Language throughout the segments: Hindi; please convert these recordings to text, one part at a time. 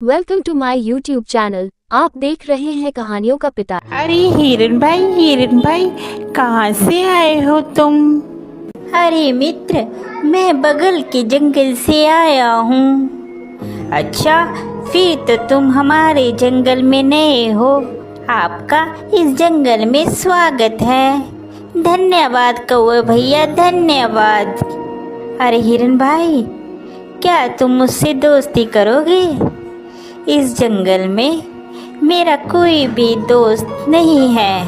Welcome to my YouTube channel. आप देख रहे हैं कहानियों का पिता। अरे हिरन भाई कहाँ से आए हो तुम? अरे मित्र, मैं बगल के जंगल से आया हूँ। अच्छा, फिर तो तुम हमारे जंगल में नए हो। आपका इस जंगल में स्वागत है। धन्यवाद कौवे भैया, धन्यवाद। अरे हिरन भाई, क्या तुम मुझसे दोस्ती करोगे? इस जंगल में मेरा कोई भी दोस्त नहीं है।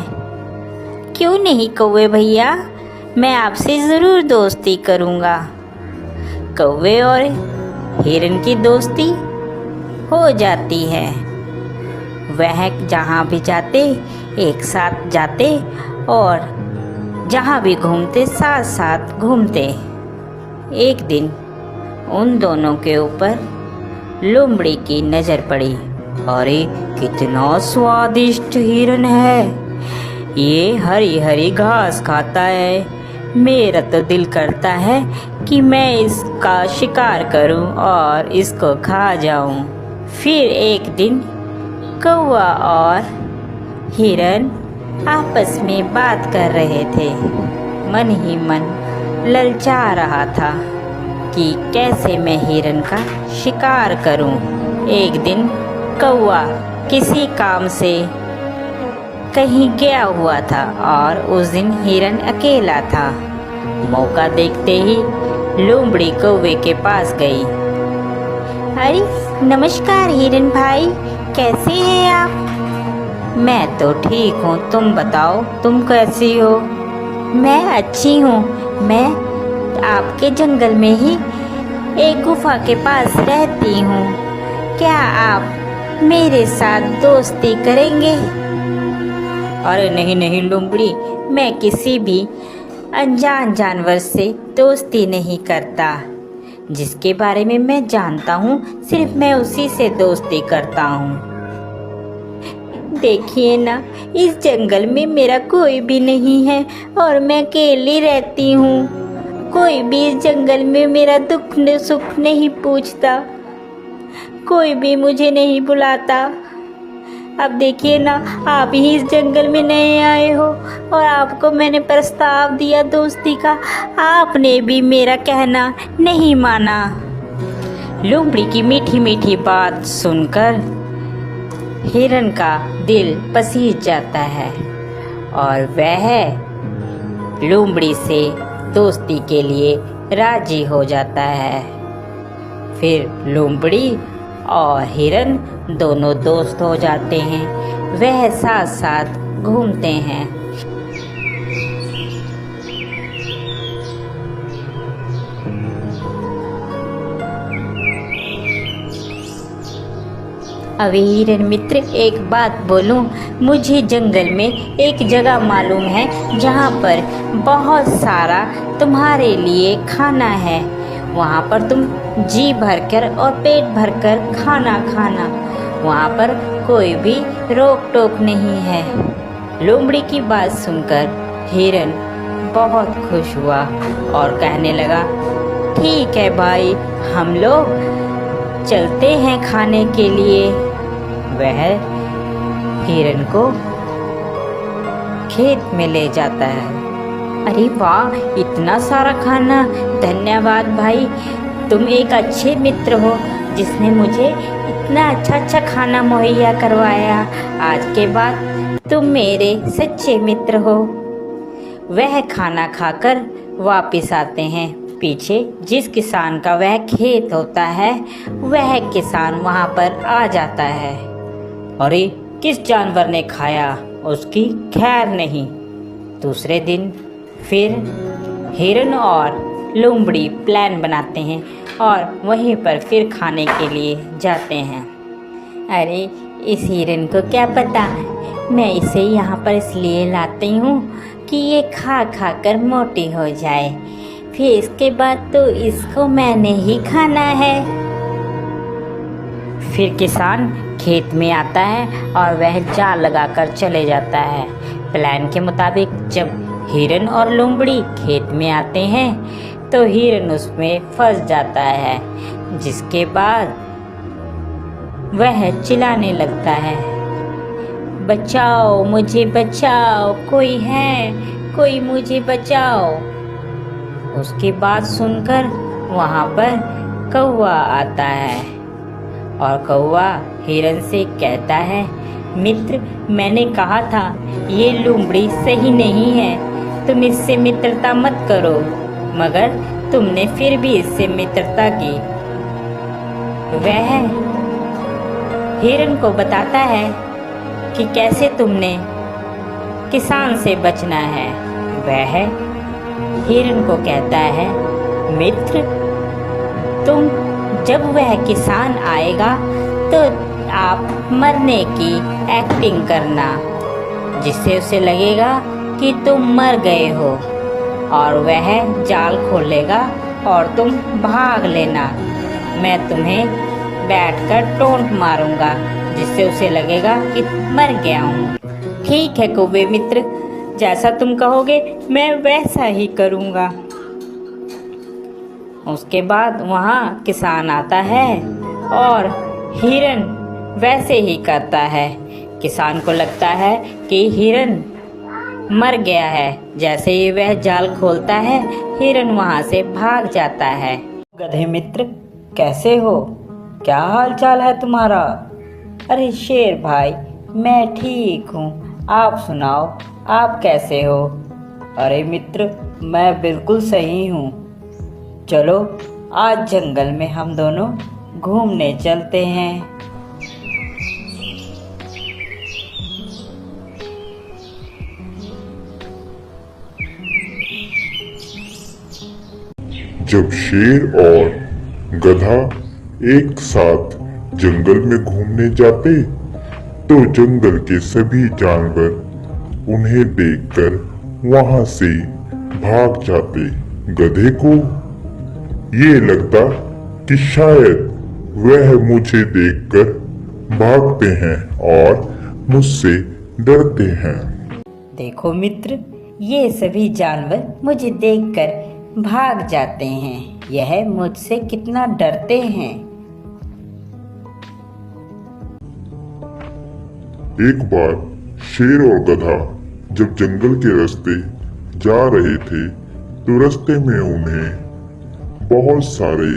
क्यों नहीं कौवे भैया, मैं आपसे ज़रूर दोस्ती करूँगा। कौवे और हिरन की दोस्ती हो जाती है। वह जहाँ भी जाते एक साथ जाते और जहाँ भी घूमते साथ साथ घूमते। एक दिन उन दोनों के ऊपर लोमड़ी की नज़र पड़ी। अरे कितना स्वादिष्ट हिरन है, ये हरी हरी घास खाता है। मेरा तो दिल करता है कि मैं इसका शिकार करूं और इसको खा जाऊं। फिर एक दिन कौवा और हिरन आपस में बात कर रहे थे। मन ही मन ललचा रहा था कि कैसे मैं हिरन का शिकार करूं। एक दिन कौवा किसी काम से कहीं गया हुआ था और उस दिन हिरन अकेला था। मौका देखते ही लोमड़ी कौवे के पास गई। अरे नमस्कार हिरन भाई, कैसे हैं आप? मैं तो ठीक हूँ, तुम बताओ तुम कैसी हो? मैं अच्छी हूँ। मैं आपके जंगल में ही एक गुफा के पास रहती हूँ। क्या आप मेरे साथ दोस्ती करेंगे? अरे नहीं नहीं लोमड़ी, मैं किसी भी अनजान जानवर से दोस्ती नहीं करता। जिसके बारे में मैं जानता हूँ सिर्फ मैं उसी से दोस्ती करता हूँ। देखिए ना, इस जंगल में मेरा कोई भी नहीं है और मैं अकेली रहती हूँ। कोई भी इस जंगल में मेरा दुख सुख नहीं पूछता, कोई भी मुझे नहीं बुलाता। अब देखिए ना, आप ही इस जंगल में नए आए हो और आपको मैंने प्रस्ताव दिया दोस्ती का, आपने भी मेरा कहना नहीं माना। लोमड़ी की मीठी मीठी बात सुनकर हिरन का दिल पसीज जाता है और वह लोमड़ी से दोस्ती के लिए राजी हो जाता है। फिर लोमड़ी और हिरन दोनों दोस्त हो जाते हैं। वह साथ साथ घूमते हैं। अभी हिरन मित्र, एक बात बोलूं, मुझे जंगल में एक जगह मालूम है जहाँ पर बहुत सारा तुम्हारे लिए खाना है। वहाँ पर तुम जी भरकर और पेट भरकर खाना खाना। वहाँ पर कोई भी रोक टोक नहीं है। लोमड़ी की बात सुनकर हिरन बहुत खुश हुआ और कहने लगा, ठीक है भाई, हम लोग चलते हैं खाने के लिए। वह हिरन को खेत में ले जाता है। अरे वाह, इतना सारा खाना! धन्यवाद भाई, तुम एक अच्छे मित्र हो जिसने मुझे इतना अच्छा खाना मुहैया करवाया। आज के बाद तुम मेरे सच्चे मित्र हो। वह खाना खाकर वापस आते हैं। पीछे जिस किसान का वह खेत होता है, वह किसान वहाँ पर आ जाता है। अरे किस जानवर ने खाया, उसकी खैर नहीं। दूसरे दिन फिर हिरन और लोमड़ी प्लान बनाते हैं और वहीं पर फिर खाने के लिए जाते हैं। अरे इस हिरन को क्या पता, मैं इसे यहाँ पर इसलिए लाती हूँ कि ये खा खा कर मोटी हो जाए, फिर इसके बाद तो इसको मैंने ही खाना है। फिर किसान खेत में आता है और वह जाल लगाकर चले जाता है। प्लान के मुताबिक जब हिरन और लोमड़ी खेत में आते हैं तो हिरन उसमें फंस जाता है, जिसके बाद वह चिल्लाने लगता है, बचाओ मुझे बचाओ, कोई है, कोई मुझे बचाओ। उसकी बात सुनकर वहाँ पर कौवा आता है और कौवा हिरन से कहता है, मित्र, मैंने कहा था ये लोमड़ी सही नहीं है, तुम इससे मित्रता मत करो, मगर तुमने फिर भी इससे मित्रता की। वह हिरन को बताता है कि कैसे तुमने किसान से बचना है। वह हिरन को कहता है, मित्र, तुम जब वह किसान आएगा तो आप मरने की एक्टिंग करना, जिससे उसे लगेगा कि तुम मर गए हो, और वह जाल खोलेगा और तुम भाग लेना। मैं तुम्हें बैठकर टोंट मारूंगा, जिससे उसे लगेगा कि मर गया हूँ। ठीक है कौवे मित्र, जैसा तुम कहोगे मैं वैसा ही करूँगा। उसके बाद वहाँ किसान आता है और हिरन वैसे ही करता है। किसान को लगता है कि हिरन मर गया है। जैसे ही वह जाल खोलता है, हिरन वहाँ से भाग जाता है। गधे मित्र, कैसे हो? क्या हाल चाल है तुम्हारा? अरे शेर भाई, मैं ठीक हूँ, आप सुनाओ, आप कैसे हो? अरे मित्र, मैं बिल्कुल सही हूँ। चलो आज जंगल में हम दोनों घूमने चलते हैं। जब शेर और गधा एक साथ जंगल में घूमने जाते तो जंगल के सभी जानवर उन्हें देखकर वहां से भाग जाते। गधे को ये लगता कि शायद वह मुझे देखकर भागते हैं और मुझसे डरते हैं। देखो मित्र, ये सभी जानवर मुझे देखकर भाग जाते हैं, यह मुझसे कितना डरते हैं। एक बार शेर और गधा जब जंगल के रास्ते जा रहे थे तो रास्ते में उन्हें बहुत सारे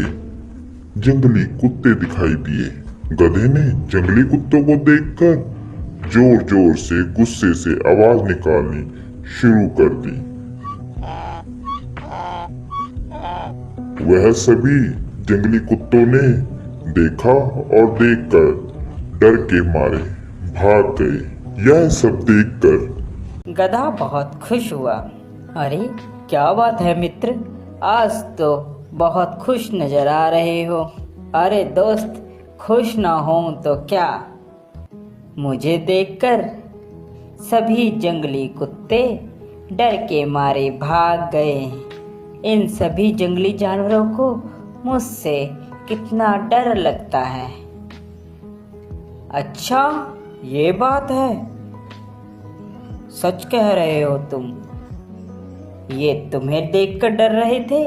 जंगली कुत्ते दिखाई दिए। गधे ने जंगली कुत्तों को देखकर जोर जोर से गुस्से से आवाज निकालनी शुरू कर दी। वह सभी जंगली कुत्तों ने देखा और देखकर डर के मारे भाग गए। यह सब देखकर गधा बहुत खुश हुआ। अरे क्या बात है मित्र, आज तो बहुत खुश नजर आ रहे हो। अरे दोस्त, खुश ना हो तो क्या, मुझे देखकर सभी जंगली कुत्ते डर के मारे भाग गए। इन सभी जंगली जानवरों को मुझसे कितना डर लगता है। अच्छा, ये बात है, सच कह रहे हो तुम? ये तुम्हें देखकर डर रहे थे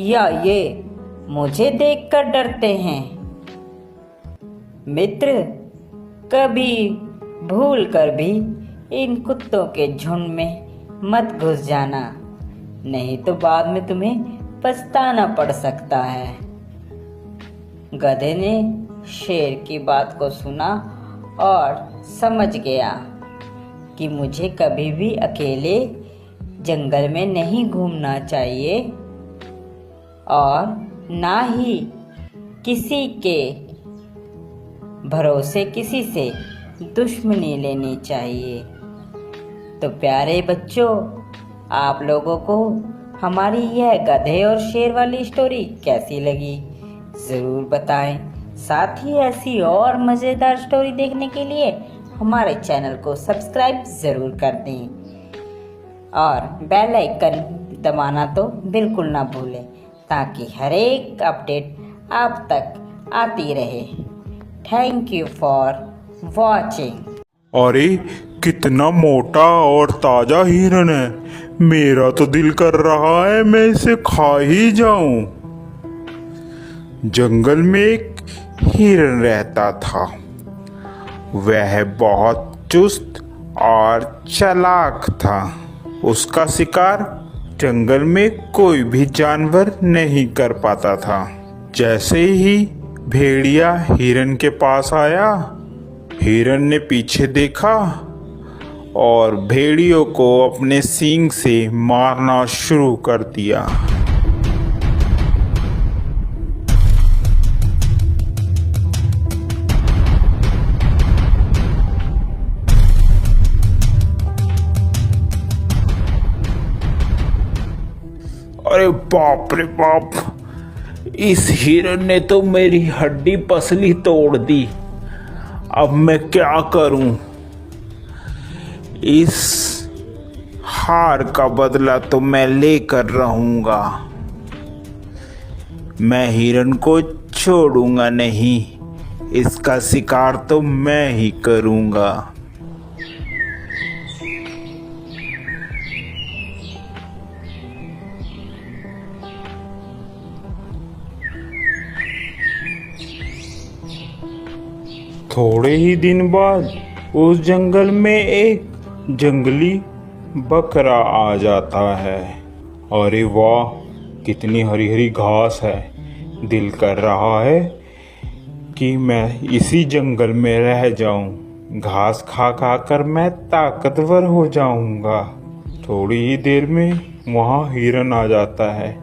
या ये मुझे देखकर डरते हैं? मित्र, कभी भूल कर भी इन कुत्तों के झुंड में मत घुस जाना, नहीं तो बाद में तुम्हें पछताना पड़ सकता है। गधे ने शेर की बात को सुना और समझ गया कि मुझे कभी भी अकेले जंगल में नहीं घूमना चाहिए और ना ही किसी के भरोसे किसी से दुश्मनी लेनी चाहिए। तो प्यारे बच्चों, आप लोगों को हमारी यह गधे और शेर वाली स्टोरी कैसी लगी ज़रूर बताएं। साथ ही ऐसी और मज़ेदार स्टोरी देखने के लिए हमारे चैनल को सब्सक्राइब ज़रूर कर दें और बेल आइकन दबाना तो बिल्कुल ना भूलें, ताकि हर एक अपडेट आप तक आती रहे। Thank you for watching. अरे कितना मोटा और ताजा हिरन है, मेरा तो दिल कर रहा है मैं इसे खा ही जाऊं। जंगल में एक हिरन रहता था। वह बहुत चुस्त और चालाक था। उसका शिकार जंगल में कोई भी जानवर नहीं कर पाता था। जैसे ही भेड़िया हिरन के पास आया, हिरन ने पीछे देखा और भेड़ियों को अपने सींग से मारना शुरू कर दिया। अरे बाप रे बाप, इस हिरन ने तो मेरी हड्डी पसली तोड़ दी। अब मैं क्या करूं? इस हार का बदला तो मैं लेकर रहूंगा। मैं हिरन को छोड़ूंगा नहीं, इसका शिकार तो मैं ही करूंगा। थोड़े ही दिन बाद उस जंगल में एक जंगली बकरा आ जाता है। अरे वाह, कितनी हरी हरी घास है। दिल कर रहा है कि मैं इसी जंगल में रह जाऊं। घास खा खा कर मैं ताकतवर हो जाऊंगा। थोड़ी ही देर में वहाँ हिरन आ जाता है।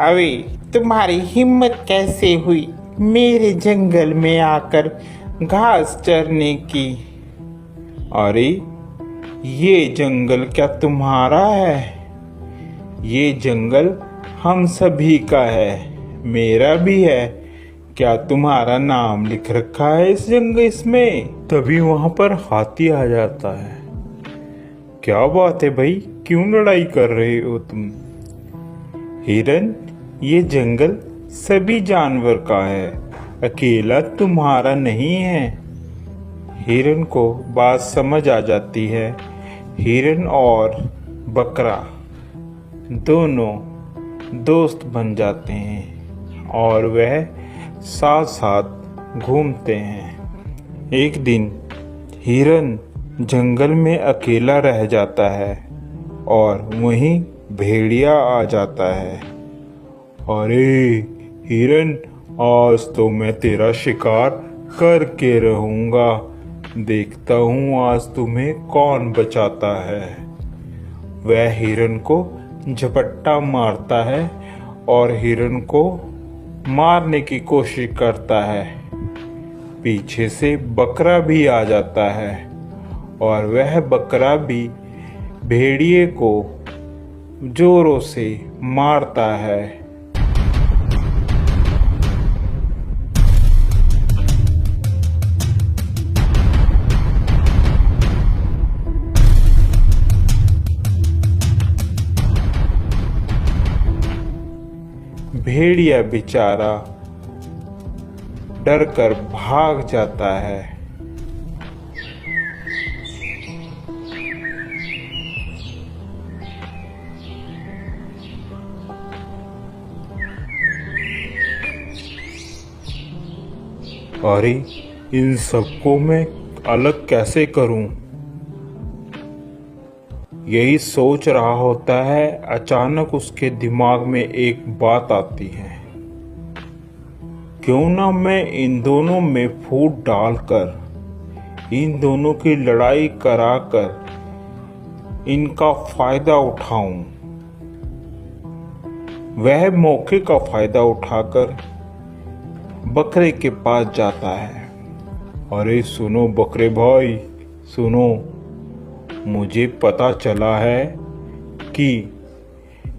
अरे तुम्हारी हिम्मत कैसे हुई मेरे जंगल में आकर घास चरने की? अरे ये जंगल क्या तुम्हारा है? ये जंगल हम सभी का है, मेरा भी है। क्या तुम्हारा नाम लिख रखा है इस जंगल इसमें? तभी वहां पर हाथी आ जाता है। क्या बात है भाई, क्यों लड़ाई कर रहे हो तुम? हिरन, ये जंगल सभी जानवर का है, अकेला तुम्हारा नहीं है। हिरन को बात समझ आ जाती है। हिरन और बकरा दोनों दोस्त बन जाते हैं और वह साथ साथ घूमते हैं। एक दिन हिरन जंगल में अकेला रह जाता है और वहीं भेड़िया आ जाता है। अरे हिरन, आज तो मैं तेरा शिकार करके रहूंगा। देखता हूँ आज तुम्हें कौन बचाता है। वह हिरन को झपट्टा मारता है और हिरन को मारने की कोशिश करता है। पीछे से बकरा भी आ जाता है और वह बकरा भी भेड़िए को जोरों से मारता है। भेड़िया बेचारा डर कर भाग जाता है। अरे इन सबको मैं अलग कैसे करूं? यही सोच रहा होता है, अचानक उसके दिमाग में एक बात आती है। क्यों ना मैं इन दोनों में फूट डालकर इन दोनों की लड़ाई कराकर इनका फायदा उठाऊं। वह मौके का फायदा उठाकर बकरे के पास जाता है। अरे सुनो बकरे भाई, सुनो, मुझे पता चला है कि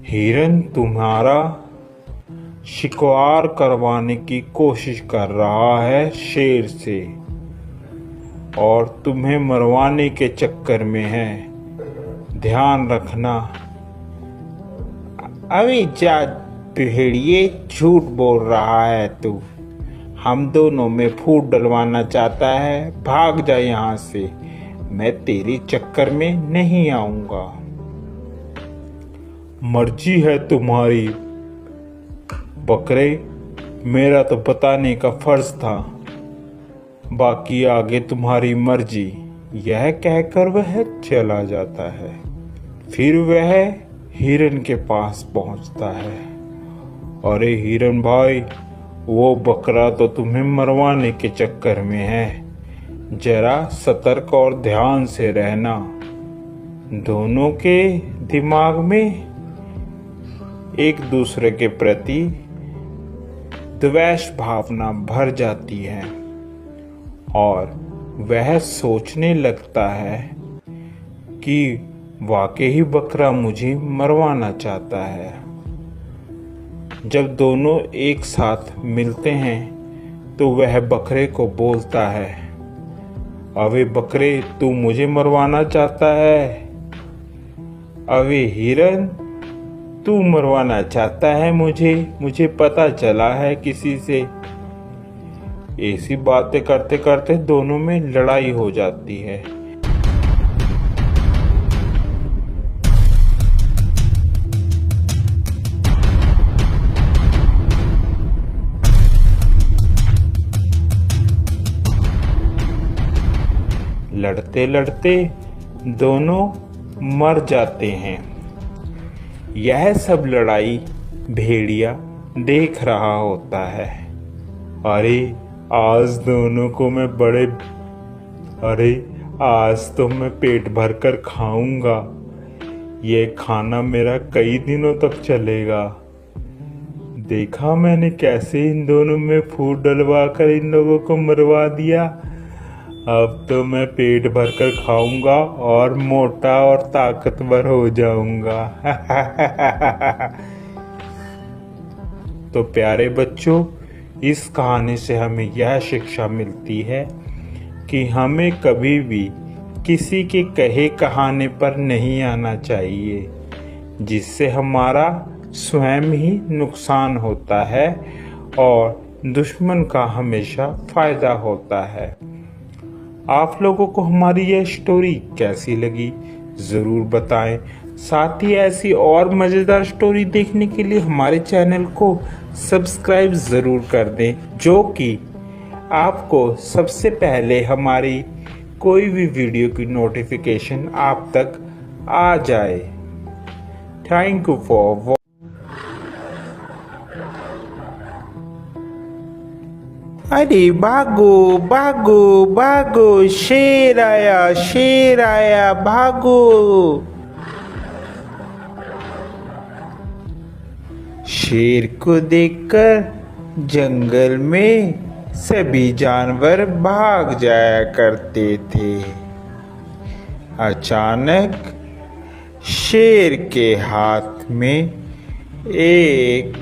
हिरन तुम्हारा शिकार करवाने की कोशिश कर रहा है शेर से और तुम्हें मरवाने के चक्कर में है। ध्यान रखना। अभी जा भेड़िए, झूठ बोल रहा है तू। हम दोनों में फूट डलवाना चाहता है, भाग जा यहाँ से। मैं तेरे चक्कर में नहीं आऊंगा। मर्जी है तुम्हारी बकरे, मेरा तो बताने का फर्ज था। बाकी आगे तुम्हारी मर्जी। यह कहकर वह चला जाता है। फिर वह हिरन के पास पहुंचता है। अरे हिरन भाई, वो बकरा तो तुम्हें मरवाने के चक्कर में है, जरा सतर्क और ध्यान से रहना। दोनों के दिमाग में एक दूसरे के प्रति द्वेष भावना भर जाती है और वह सोचने लगता है कि वाकई बकरा मुझे मरवाना चाहता है। जब दोनों एक साथ मिलते हैं तो वह बकरे को बोलता है, अबे बकरे, तू मुझे मरवाना चाहता है? अबे हिरन, तू मरवाना चाहता है मुझे पता चला है किसी से। ऐसी बातें करते करते दोनों में लड़ाई हो जाती है। लड़ते लड़ते दोनों मर जाते हैं। यह सब लड़ाई भेड़िया देख रहा होता है। अरे आज तो मैं पेट भर कर खाऊंगा। ये खाना मेरा कई दिनों तक चलेगा। देखा मैंने कैसे इन दोनों में फूट डलवा कर इन लोगों को मरवा दिया। अब तो मैं पेट भर कर खाऊंगा और मोटा और ताकतवर हो जाऊंगा। तो प्यारे बच्चों, इस कहानी से हमें यह शिक्षा मिलती है कि हमें कभी भी किसी के कहे कहाने पर नहीं आना चाहिए, जिससे हमारा स्वयं ही नुकसान होता है और दुश्मन का हमेशा फायदा होता है। आप लोगों को हमारी यह स्टोरी कैसी लगी ज़रूर बताएं। साथ ही ऐसी और मज़ेदार स्टोरी देखने के लिए हमारे चैनल को सब्सक्राइब ज़रूर कर दें, जो कि आपको सबसे पहले हमारी कोई भी वीडियो की नोटिफिकेशन आप तक आ जाए। थैंक यू फॉर अरे भागो भागो भागो, शेर आया भागो। शेर को देखकर जंगल में सभी जानवर भाग जाया करते थे। अचानक शेर के हाथ में एक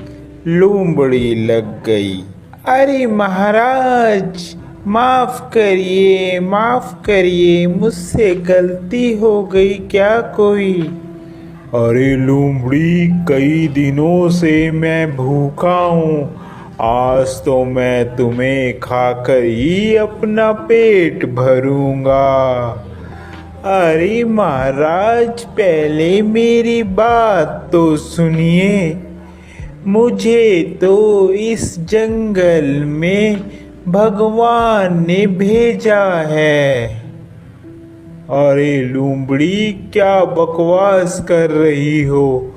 लोमड़ी लग गई। अरे महाराज, माफ करिए, मुझसे गलती हो गई क्या कोई? अरे लोमड़ी, कई दिनों से मैं भूखा हूँ। आज तो मैं तुम्हें खाकर ही अपना पेट भरूंगा। अरे महाराज, पहले मेरी बात तो सुनिए। मुझे तो इस जंगल में भगवान ने भेजा है। अरे लोमड़ी, क्या बकवास कर रही हो?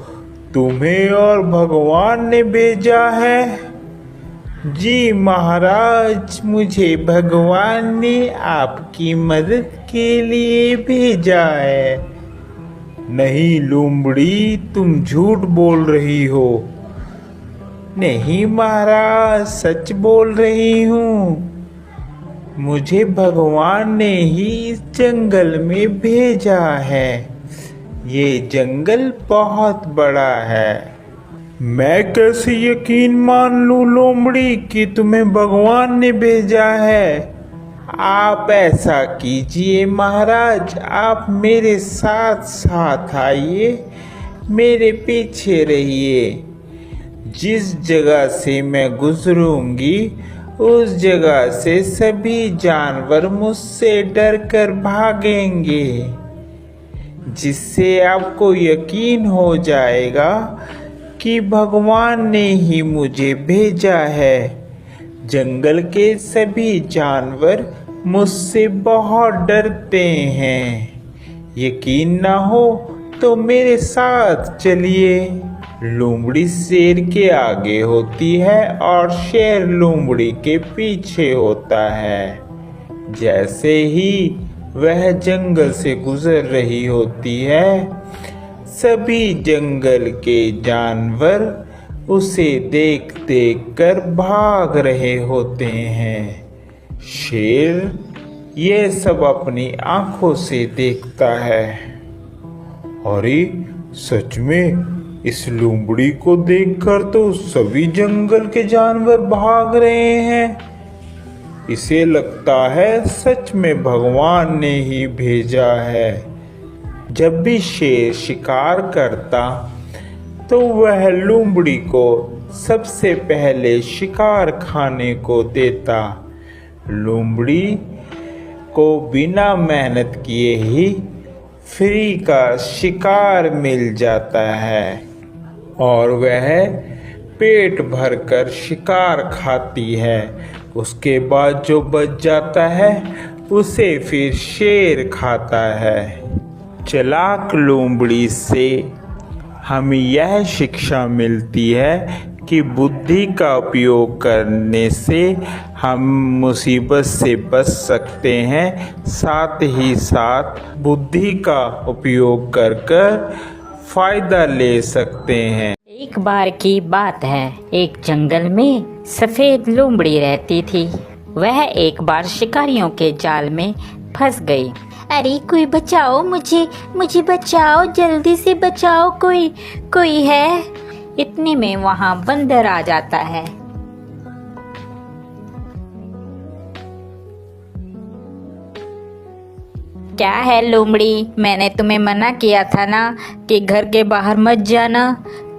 तुम्हें और भगवान ने भेजा है? जी महाराज, मुझे भगवान ने आपकी मदद के लिए भेजा है। नहीं लोमड़ी, तुम झूठ बोल रही हो। नहीं महाराज, सच बोल रही हूँ। मुझे भगवान ने ही इस जंगल में भेजा है। ये जंगल बहुत बड़ा है। मैं कैसे यकीन मान लूं लोमड़ी कि तुम्हें भगवान ने भेजा है? आप ऐसा कीजिए महाराज, आप मेरे साथ साथ आइए, मेरे पीछे रहिए। जिस जगह से मैं गुजरूंगी उस जगह से सभी जानवर मुझसे डर कर भागेंगे, जिससे आपको यकीन हो जाएगा कि भगवान ने ही मुझे भेजा है। जंगल के सभी जानवर मुझसे बहुत डरते हैं। यकीन ना हो तो मेरे साथ चलिए। लोमड़ी शेर के आगे होती है और शेर लोमड़ी के पीछे होता है। जैसे ही वह जंगल से गुजर रही होती है, सभी जंगल के जानवर उसे देख देख कर भाग रहे होते हैं। शेर ये सब अपनी आंखों से देखता है। अरे सच में इस लोमड़ी को देखकर तो सभी जंगल के जानवर भाग रहे हैं। इसे लगता है सच में भगवान ने ही भेजा है। जब भी शेर शिकार करता तो वह लोमड़ी को सबसे पहले शिकार खाने को देता। लोमड़ी को बिना मेहनत किए ही फ्री का शिकार मिल जाता है और वह पेट भरकर शिकार खाती है। उसके बाद जो बच जाता है उसे फिर शेर खाता है। चालाक लोमड़ी से हमें यह शिक्षा मिलती है कि बुद्धि का उपयोग करने से हम मुसीबत से बच सकते हैं, साथ ही साथ बुद्धि का उपयोग कर फायदा ले सकते हैं। एक बार की बात है, एक जंगल में सफेद लोमड़ी रहती थी। वह एक बार शिकारियों के जाल में फंस गई। अरे कोई बचाओ मुझे बचाओ, जल्दी से बचाओ, कोई है। इतने में वहाँ बंदर आ जाता है। क्या है लोमड़ी, मैंने तुम्हें मना किया था ना कि घर के बाहर मत जाना।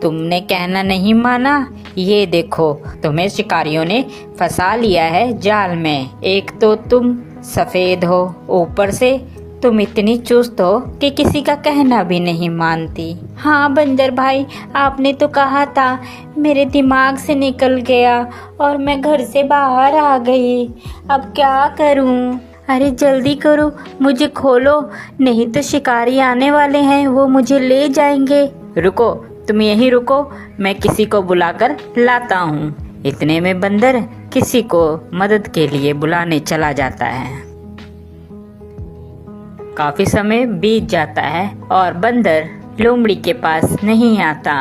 तुमने कहना नहीं माना। ये देखो तुम्हें शिकारियों ने फंसा लिया है जाल में। एक तो तुम सफेद हो, ऊपर से तुम इतनी चुस्त हो कि किसी का कहना भी नहीं मानती। हाँ बंदर भाई, आपने तो कहा था, मेरे दिमाग से निकल गया और मैं घर से बाहर आ गई। अब क्या करूं? अरे जल्दी करो, मुझे खोलो, नहीं तो शिकारी आने वाले हैं, वो मुझे ले जाएंगे। रुको, तुम यहीं रुको, मैं किसी को बुलाकर लाता हूँ। इतने में बंदर किसी को मदद के लिए बुलाने चला जाता है। काफी समय बीत जाता है और बंदर लोमड़ी के पास नहीं आता।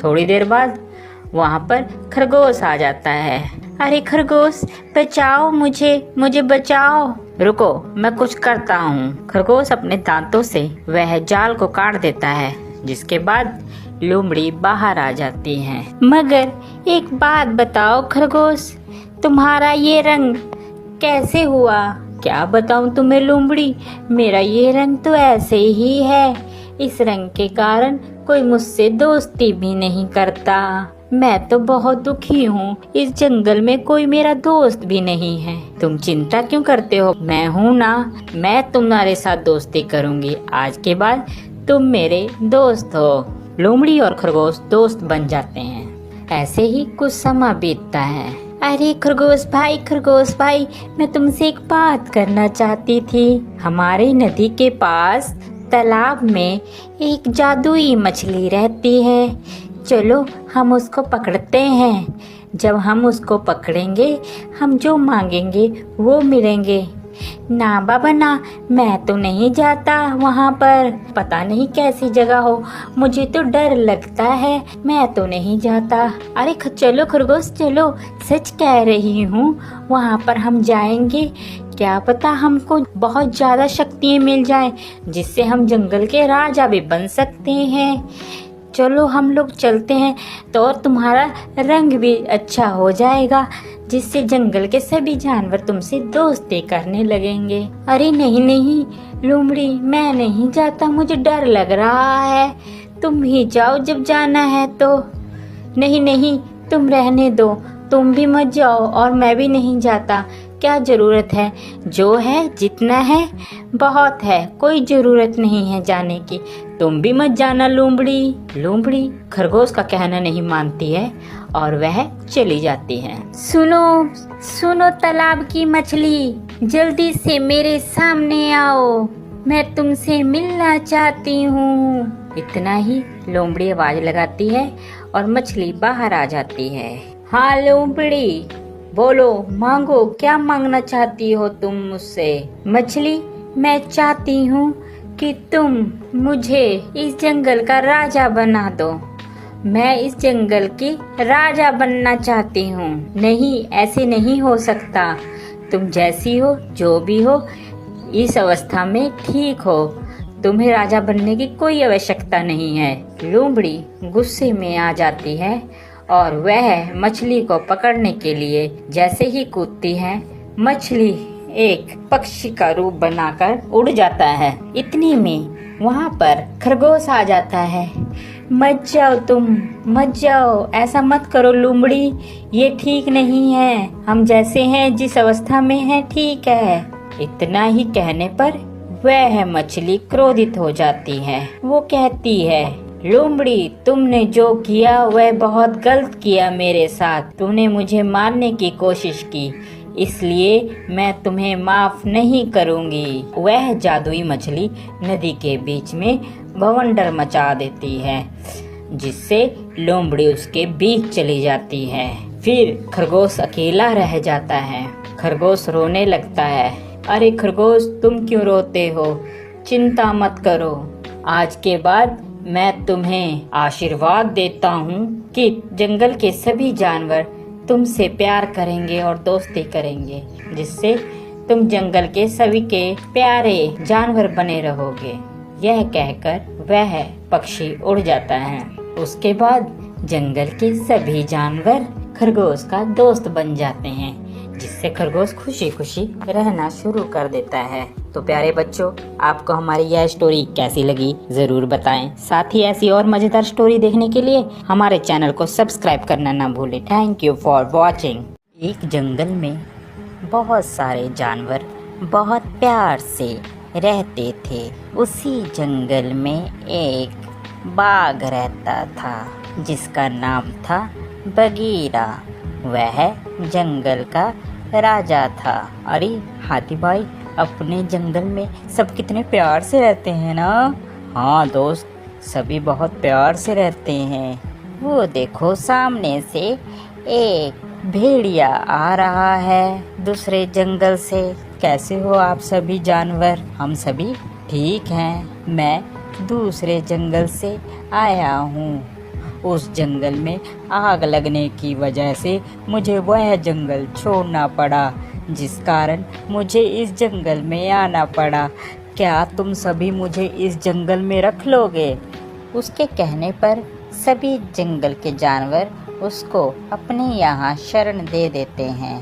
थोड़ी देर बाद वहाँ पर खरगोश आ जाता है। अरे खरगोश बचाओ, मुझे बचाओ। रुको, मैं कुछ करता हूँ। खरगोश अपने दांतों से वह जाल को काट देता है, जिसके बाद लोमड़ी बाहर आ जाती है। मगर एक बात बताओ खरगोश, तुम्हारा ये रंग कैसे हुआ? क्या बताऊं तुम्हें लोमड़ी, मेरा ये रंग तो ऐसे ही है। इस रंग के कारण कोई मुझसे दोस्ती भी नहीं करता। मैं तो बहुत दुखी हूँ। इस जंगल में कोई मेरा दोस्त भी नहीं है। तुम चिंता क्यों करते हो, मैं हूँ ना, मैं तुम्हारे साथ दोस्ती करूँगी। आज के बाद तुम मेरे दोस्त हो। लोमड़ी और खरगोश दोस्त बन जाते हैं। ऐसे ही कुछ समय बीतता है। अरे खरगोश भाई, मैं तुमसे एक बात करना चाहती थी। हमारी नदी के पास तालाब में एक जादुई मछली रहती है। चलो हम उसको पकड़ते हैं। जब हम उसको पकड़ेंगे, हम जो मांगेंगे वो मिलेंगे। ना बाबा ना, मैं तो नहीं जाता वहाँ पर। पता नहीं कैसी जगह हो, मुझे तो डर लगता है, मैं तो नहीं जाता। अरे चलो खरगोश चलो, सच कह रही हूँ, वहाँ पर हम जाएंगे। क्या पता हमको बहुत ज़्यादा शक्तियाँ मिल जाएं, जिससे हम जंगल के राजा भी बन सकते हैं। चलो हम लोग चलते हैं, तो और तुम्हारा रंग भी अच्छा हो जाएगा, जिससे जंगल के सभी जानवर तुमसे दोस्ती करने लगेंगे। अरे नहीं लोमड़ी, मैं नहीं जाता, मुझे डर लग रहा है। तुम ही जाओ जब जाना है तो। नहीं तुम रहने दो, तुम भी मत जाओ और मैं भी नहीं जाता। क्या जरूरत है, जो है जितना है बहुत है, कोई जरूरत नहीं है जाने की। तुम भी मत जाना लोमड़ी। लोमड़ी खरगोश का कहना नहीं मानती है और वह चली जाती है। सुनो सुनो तालाब की मछली, जल्दी से मेरे सामने आओ, मैं तुमसे मिलना चाहती हूँ। इतना ही लोमड़ी आवाज लगाती है और मछली बाहर आ जाती है। हाँ लोमड़ी, बोलो, मांगो, क्या मांगना चाहती हो तुम मुझसे? मछली, मैं चाहती हूँ कि तुम मुझे इस जंगल का राजा बना दो। मैं इस जंगल की राजा बनना चाहती हूँ। नहीं, ऐसे नहीं हो सकता। तुम जैसी हो, जो भी हो, इस अवस्था में ठीक हो। तुम्हें राजा बनने की कोई आवश्यकता नहीं है। लोमड़ी गुस्से में आ जाती है और वह मछली को पकड़ने के लिए जैसे ही कूदती है, मछली एक पक्षी का रूप बनाकर उड़ जाता है। इतनी में वहाँ पर खरगोश आ जाता है। मत जाओ तुम, मत जाओ, ऐसा मत करो लोमड़ी, ये ठीक नहीं है। हम जैसे हैं, जिस अवस्था में हैं, ठीक है। इतना ही कहने पर वह मछली क्रोधित हो जाती है। वो कहती है, लोमड़ी, तुमने जो किया वह बहुत गलत किया मेरे साथ। तुमने मुझे मारने की कोशिश की, इसलिए मैं तुम्हें माफ नहीं करूंगी। वह जादुई मछली नदी के बीच में बवंडर मचा देती है, जिससे लोमड़ी उसके बीच चली जाती है। फिर खरगोश अकेला रह जाता है। खरगोश रोने लगता है। अरे खरगोश, तुम क्यों रोते हो? चिंता मत करो, आज के बाद मैं तुम्हें आशीर्वाद देता हूँ कि जंगल के सभी जानवर तुमसे प्यार करेंगे और दोस्ती करेंगे, जिससे तुम जंगल के सभी के प्यारे जानवर बने रहोगे। यह कहकर वह पक्षी उड़ जाता है। उसके बाद जंगल के सभी जानवर खरगोश का दोस्त बन जाते हैं, जिससे खरगोश खुशी खुशी रहना शुरू कर देता है। तो प्यारे बच्चों, आपको हमारी यह स्टोरी कैसी लगी जरूर बताएं। साथ ही ऐसी और मजेदार स्टोरी देखने के लिए हमारे चैनल को सब्सक्राइब करना ना भूलें। Thank you for watching. एक जंगल में बहुत सारे जानवर बहुत प्यार से रहते थे। उसी जंगल में एक बाघ रहता था, जिसका नाम था बगीरा। वह जंगल का राजा था। अरे हाथी भाई, अपने जंगल में सब कितने प्यार से रहते हैं ना। हाँ दोस्त, सभी बहुत प्यार से रहते हैं। वो देखो, सामने से एक भेड़िया आ रहा है दूसरे जंगल से। कैसे हो आप सभी जानवर? हम सभी ठीक हैं। मैं दूसरे जंगल से आया हूँ। उस जंगल में आग लगने की वजह से मुझे वह जंगल छोड़ना पड़ा, जिस कारण मुझे इस जंगल में आना पड़ा। क्या तुम सभी मुझे इस जंगल में रख लोगे? उसके कहने पर सभी जंगल के जानवर उसको अपने यहाँ शरण दे देते हैं।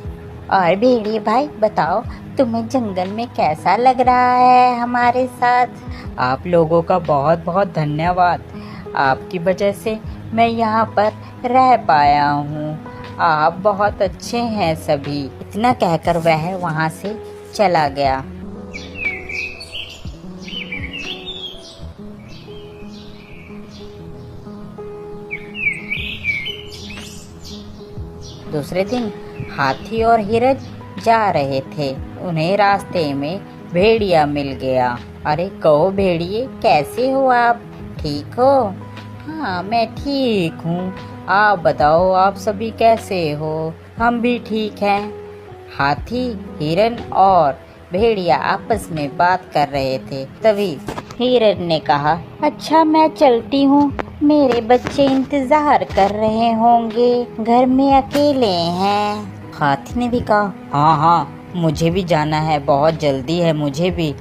और भेड़िए भाई, बताओ, तुम्हें जंगल में कैसा लग रहा है हमारे साथ? आप लोगों का बहुत बहुत धन्यवाद। आपकी वजह से मैं यहाँ पर रह पाया हूँ। आप बहुत अच्छे हैं सभी। इतना कहकर वह वहाँ से चला गया। दूसरे दिन हाथी और हिरन जा रहे थे। उन्हें रास्ते में भेड़िया मिल गया। अरे कहो भेड़िए, कैसे हो आप? ठीक हो? हाँ, मैं ठीक हूँ। आप बताओ, आप सभी कैसे हो? हम भी ठीक हैं। हाथी, हिरन और भेड़िया आपस में बात कर रहे थे। तभी हिरन ने कहा, अच्छा मैं चलती हूँ, मेरे बच्चे इंतजार कर रहे होंगे, घर में अकेले हैं। हाथी ने भी कहा, हाँ हाँ, मुझे भी जाना है, बहुत जल्दी है मुझे भी,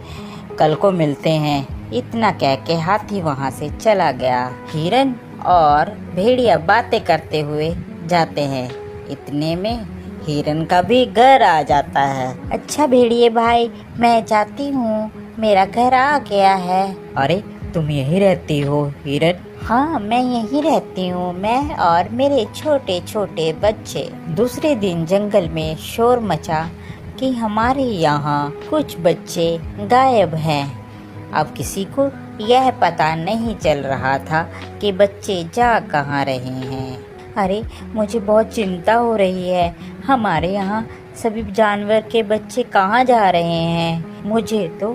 कल को मिलते हैं। इतना कह के हाथी वहाँ से चला गया। हिरन और भेड़िया बातें करते हुए जाते हैं। इतने में हिरन का भी घर आ जाता है। अच्छा भेड़िए भाई, मैं जाती हूँ, मेरा घर आ गया है। अरे तुम यहीं रहती हो हिरन? हाँ, मैं यहीं रहती हूँ, मैं और मेरे छोटे छोटे बच्चे। दूसरे दिन जंगल में शोर मचा। कि हमारे यहाँ कुछ बच्चे गायब हैं। अब किसी को यह पता नहीं चल रहा था कि बच्चे जा कहाँ रहे हैं। अरे मुझे बहुत चिंता हो रही है, हमारे यहाँ सभी जानवर के बच्चे कहाँ जा रहे हैं। मुझे तो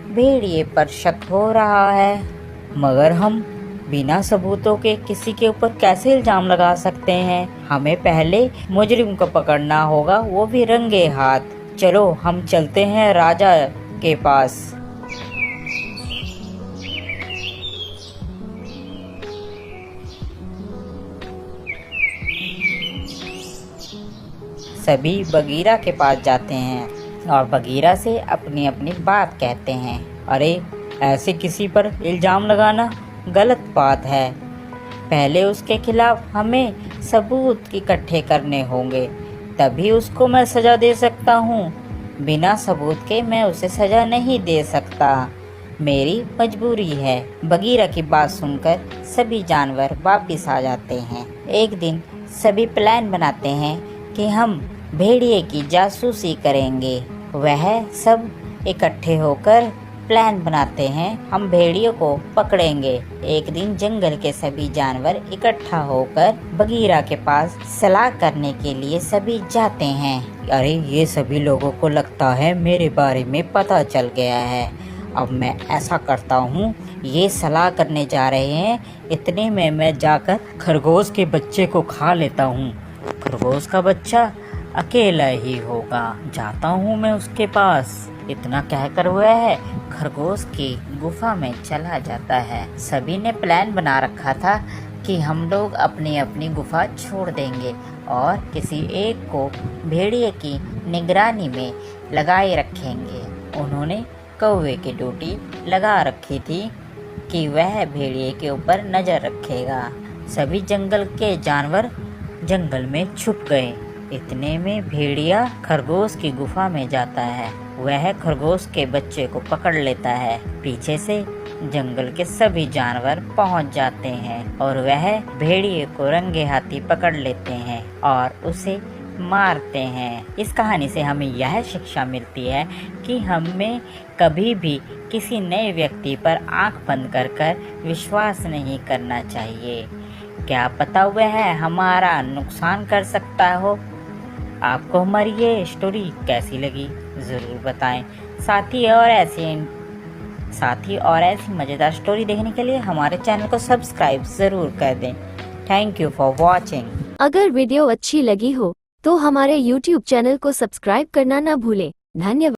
भेड़िए पर शक हो रहा है, मगर हम बिना सबूतों के किसी के ऊपर कैसे इल्जाम लगा सकते हैं। हमें पहले मुजरिम को पकड़ना होगा, वो भी रंगे हाथ। चलो हम चलते हैं राजा के पास। सभी बगीरा के पास जाते हैं और बगीरा से अपनी अपनी बात कहते हैं। अरे ऐसे किसी पर इल्जाम लगाना गलत बात है। पहले उसके खिलाफ हमें सबूत इकट्ठे करने होंगे, तभी उसको मैं सज़ा दे सकता हूँ। बिना सबूत के मैं उसे सज़ा नहीं दे सकता, मेरी मजबूरी है। बगीरा की बात सुनकर सभी जानवर वापस आ जाते हैं। एक दिन सभी प्लान बनाते हैं कि हम भेड़िए की जासूसी करेंगे। वह सब इकट्ठे होकर प्लान बनाते हैं, हम भेड़ियों को पकड़ेंगे। एक दिन जंगल के सभी जानवर इकट्ठा होकर बगीरा के पास सलाह करने के लिए सभी जाते हैं। अरे ये सभी लोगों को लगता है मेरे बारे में पता चल गया है। अब मैं ऐसा करता हूँ, ये सलाह करने जा रहे हैं, इतने में मैं जाकर खरगोश के बच्चे को खा लेता हूँ। खरगोश का बच्चा अकेला ही होगा, जाता हूँ मैं उसके पास। इतना कहकर वह खरगोश की गुफा में चला जाता है। सभी ने प्लान बना रखा था कि हम लोग अपनी अपनी गुफा छोड़ देंगे और किसी एक को भेड़िए की निगरानी में लगाए रखेंगे। उन्होंने कौवे की ड्यूटी लगा रखी थी कि वह भेड़िए के ऊपर नज़र रखेगा। सभी जंगल के जानवर जंगल में छुप गए। इतने में भेड़िया खरगोश की गुफा में जाता है। वह खरगोश के बच्चे को पकड़ लेता है। पीछे से जंगल के सभी जानवर पहुंच जाते हैं और वह भेड़िए को रंगे हाथी पकड़ लेते हैं और उसे मारते हैं। इस कहानी से हमें यह शिक्षा मिलती है कि हमें कभी भी किसी नए व्यक्ति पर आंख बंद कर विश्वास नहीं करना चाहिए। क्या पता वह हमारा नुकसान कर सकता हो। आपको हमारी ये स्टोरी कैसी लगी ज़रूर बताएं। साथ ही और ऐसी मज़ेदार स्टोरी देखने के लिए हमारे चैनल को सब्सक्राइब ज़रूर कर दें। Thank you for watching. अगर वीडियो अच्छी लगी हो तो हमारे YouTube चैनल को सब्सक्राइब करना ना भूलें। धन्यवाद।